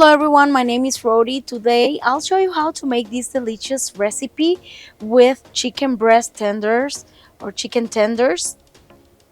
Hello everyone, my name is Rhody. Today I'll show you how to make this delicious recipe with chicken breast tenders or chicken tenders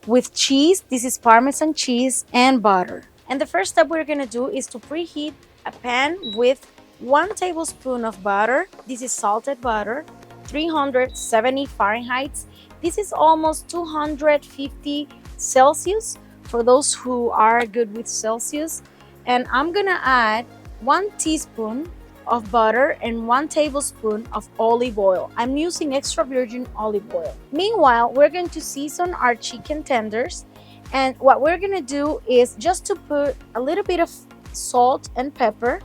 with cheese. This is Parmesan cheese and butter. And the first step we're gonna do is to preheat a pan with 1 tablespoon of butter. This is salted butter, 370 Fahrenheit. This is almost 250 Celsius for those who are good with Celsius. And I'm gonna add 1 teaspoon of butter and 1 tablespoon of olive oil. I'm using extra virgin olive oil. Meanwhile, we're going to season our chicken tenders, and what we're gonna do is just to put a little bit of salt and pepper.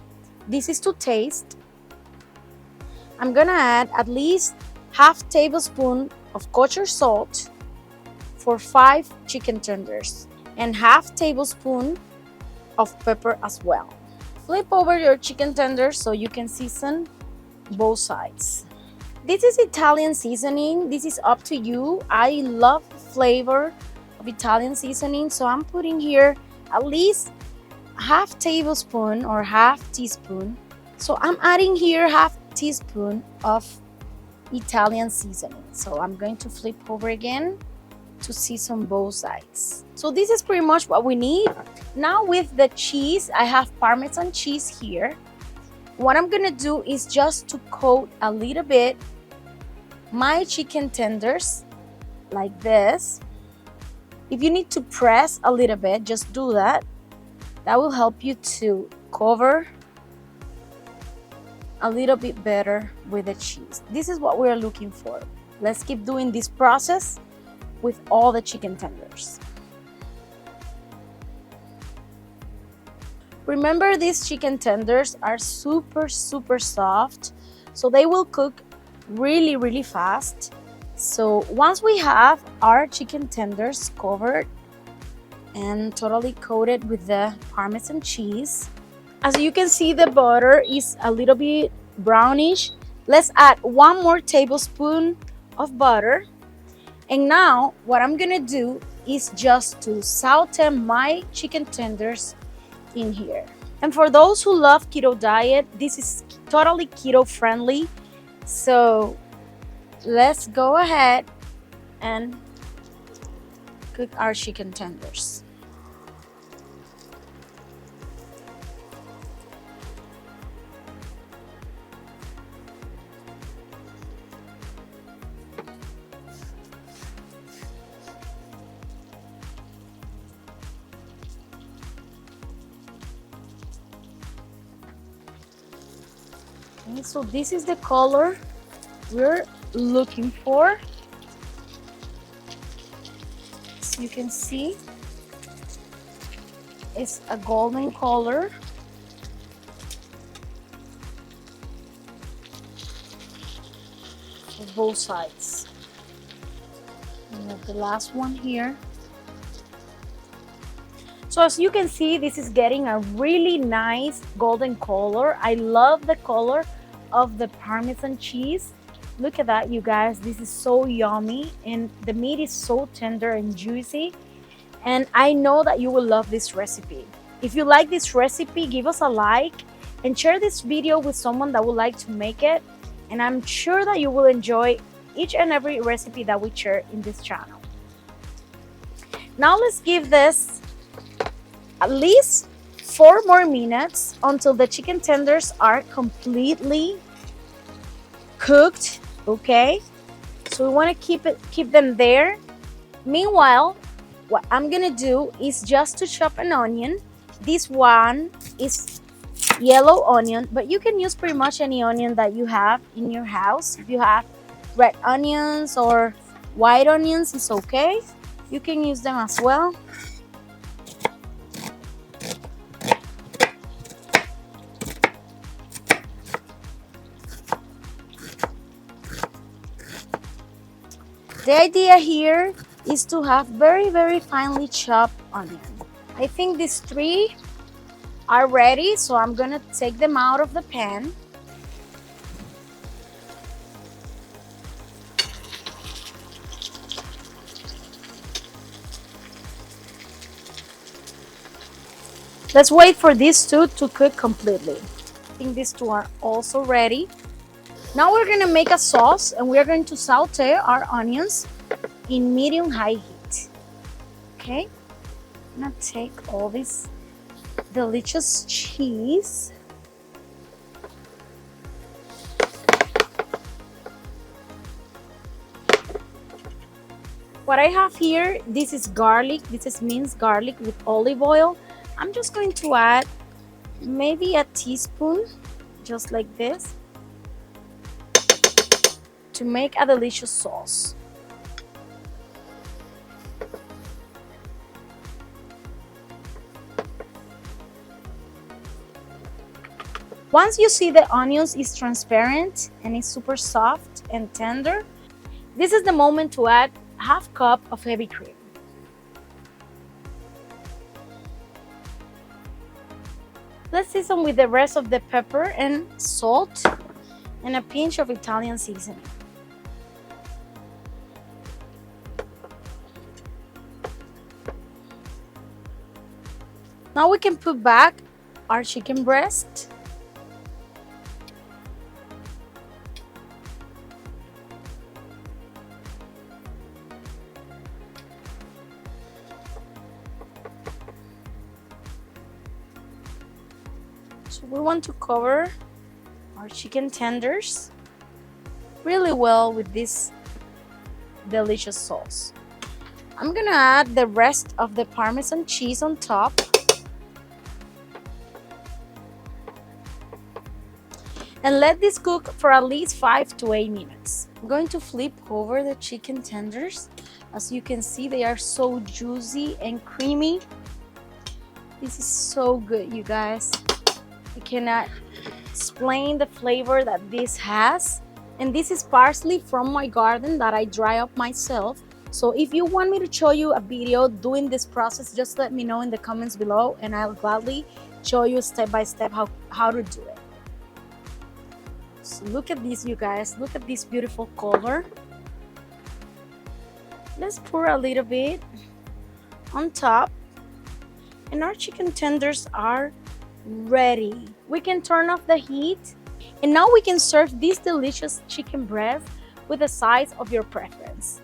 This is to taste. I'm gonna add at least half tablespoon of kosher salt for 5 chicken tenders and half tablespoon of pepper as well. Flip over your chicken tenders so you can season both sides. This is Italian seasoning. This is up to you. I love the flavor of Italian seasoning, so I'm putting here at least half tablespoon or half teaspoon. So I'm adding here half teaspoon of Italian seasoning. So I'm going to flip over again to season both sides. So this is pretty much what we need. Now with the cheese, I have Parmesan cheese here. What I'm gonna do is just to coat a little bit my chicken tenders like this. If you need to press a little bit, just do that. That will help you to cover a little bit better with the cheese. This is what we're looking for. Let's keep doing this process with all the chicken tenders. Remember, these chicken tenders are super soft, so they will cook really fast. So once we have our chicken tenders covered and totally coated with the Parmesan cheese, as you can see, the butter is a little bit brownish. Let's add 1 more tablespoon of butter. And now what I'm gonna do is just to saute my chicken tenders in here. And for those who love keto diet, this is totally keto friendly. So let's go ahead and cook our chicken tenders. Okay, so this is the color we're looking for. As you can see, it's a golden color. For both sides. We have the last one here. So as you can see, this is getting a really nice golden color. I love the color of the Parmesan cheese. Look at that, you guys. This is so yummy, and the meat is so tender and juicy. And I know that you will love this recipe. If you like this recipe, give us a like and share this video with someone that would like to make it. And I'm sure that you will enjoy each and every recipe that we share in this channel. Now let's give this at least 4 more minutes until the chicken tenders are completely cooked. Okay, so we want to keep them there. Meanwhile, what I'm gonna do is just to chop an onion. This one is yellow onion, but you can use pretty much any onion that you have in your house. If you have red onions or white onions, it's okay. You can use them as well. The idea here is to have very finely chopped onion. I think these 3 are ready, so I'm gonna take them out of the pan. Let's wait for these two to cook completely. I think these two are also ready. Now we're gonna make a sauce and we're going to saute our onions in medium-high heat. Okay, I'm gonna take all this delicious cheese. What I have here, this is garlic. This is minced garlic with olive oil. I'm just going to add maybe a teaspoon, just like this, to make a delicious sauce. Once you see the onions is transparent and it's super soft and tender, this is the moment to add half cup of heavy cream. Let's season with the rest of the pepper and salt and a pinch of Italian seasoning. Now we can put back our chicken breast. So we want to cover our chicken tenders really well with this delicious sauce. I'm gonna add the rest of the Parmesan cheese on top. And let this cook for at least 5 to 8 minutes. I'm going to flip over the chicken tenders. As you can see, they are so juicy and creamy. This is so good, you guys. I cannot explain the flavor that this has. And this is parsley from my garden that I dry up myself. So if you want me to show you a video doing this process, just let me know in the comments below and I'll gladly show you step by step how to do it. So look at this, you guys. Look at this beautiful color. Let's pour a little bit on top. And our chicken tenders are ready. We can turn off the heat. And now we can serve this delicious chicken breast with the size of your preference.